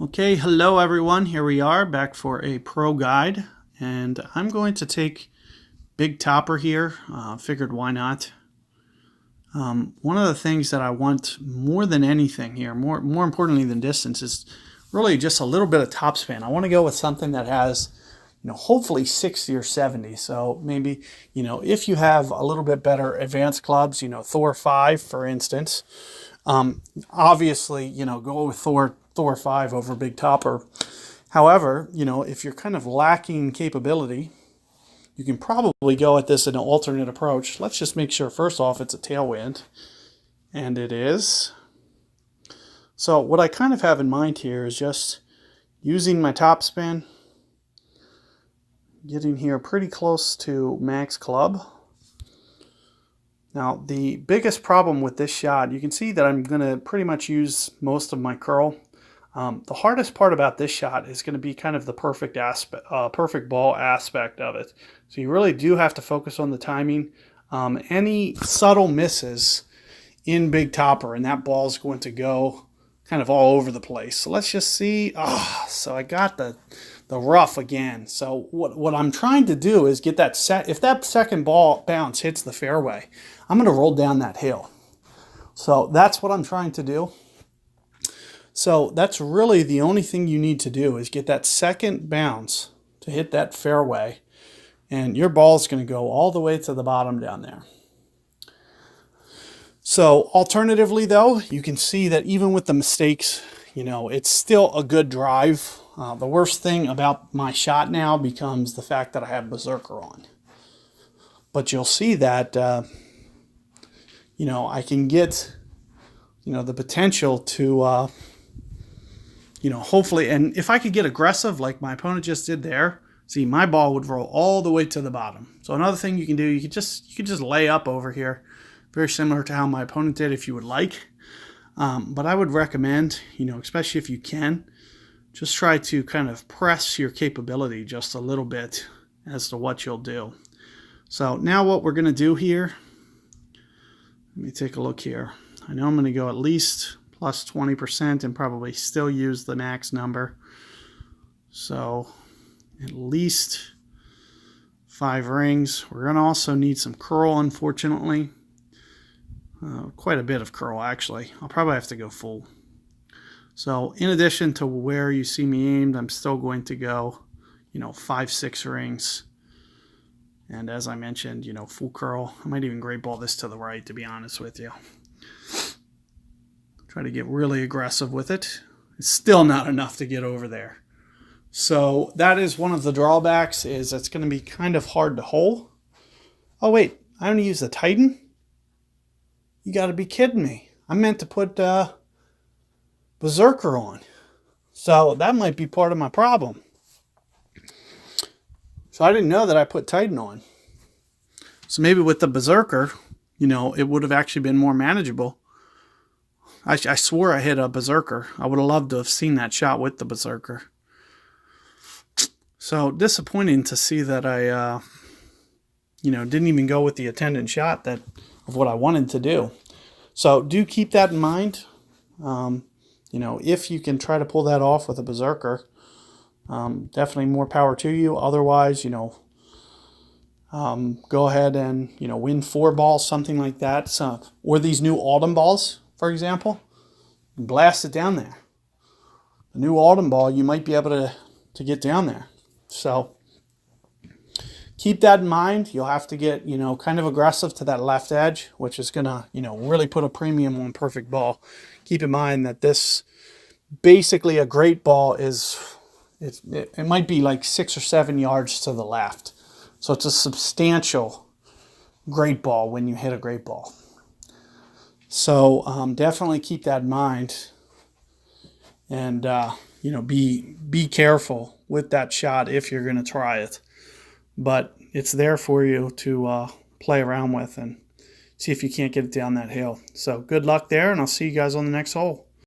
Okay, hello everyone. Here we are back for a pro guide, and I'm going to take Big Topper here. Figured why not. One of the things that I want more than anything here, more importantly than distance, is really just a little bit of topspin. I want to go with something that has, hopefully 60 or 70. So maybe, if you have a little bit better advanced clubs, Thor 5, for instance, obviously, go with Thor 5 over Big Topper. However, if you're kind of lacking capability, you can probably go at this in an alternate approach. Let's just make sure, first off, it's a tailwind. And it is. So what I kind of have in mind here is just using my topspin, getting here pretty close to max club. Now, the biggest problem with this shot, you can see that I'm going to pretty much use most of my curl. The hardest part about this shot is going to be kind of the perfect ball aspect of it. So you really do have to focus on the timing. Any subtle misses in Big Topper, and that ball is going to go kind of all over the place. So let's just see. So I got the rough again. So what I'm trying to do is get that set. If that second ball bounce hits the fairway, I'm going to roll down that hill. So that's what I'm trying to do. So that's really the only thing you need to do is get that second bounce to hit that fairway, and your ball is going to go all the way to the bottom down there. So alternatively, though, you can see that even with the mistakes, it's still a good drive. The worst thing about my shot now becomes the fact that I have Berserker on. But you'll see that, I can get, the potential to, hopefully, and if I could get aggressive like my opponent just did there, see, my ball would roll all the way to the bottom. So another thing you can do, you could just lay up over here, very similar to how my opponent did if you would like. But I would recommend, especially if you can, just try to kind of press your capability just a little bit as to what you'll do. So now what we're going to do here, let me take a look here. I know I'm going to go at least plus 20% and probably still use the max number. So at least 5 rings. We're going to also need some curl, unfortunately. Quite a bit of curl, actually. I'll probably have to go full. So in addition to where you see me aimed, I'm still going to go, 5, 6 rings. And as I mentioned, full curl. I might even great ball this to the right, to be honest with you. Try to get really aggressive with it. It's still not enough to get over there. So that is one of the drawbacks, is it's going to be kind of hard to hole. Oh wait, I only use the Titan? You got to be kidding me. I meant to put Berserker on. So that might be part of my problem. So I didn't know that I put Titan on. So maybe with the Berserker, it would have actually been more manageable. I swore I hit a Berserker. I would have loved to have seen that shot with the Berserker. So disappointing to see that I, didn't even go with the attendant shot of what I wanted to do. So do keep that in mind. If you can try to pull that off with a Berserker, definitely more power to you. Otherwise, go ahead and, win 4 balls, something like that. So, or these new Autumn balls, for example, and blast it down there. The new Autumn ball, you might be able to get down there. So keep that in mind. You'll have to get, kind of aggressive to that left edge, which is going to, really put a premium on perfect ball. Keep in mind that this, basically a great ball is, it might be like 6 or 7 yards to the left. So it's a substantial great ball when you hit a great ball. So definitely keep that in mind. And, be careful with that shot if you're going to try it. But it's there for you to play around with and see if you can't get it down that hill. So good luck there, and I'll see you guys on the next hole.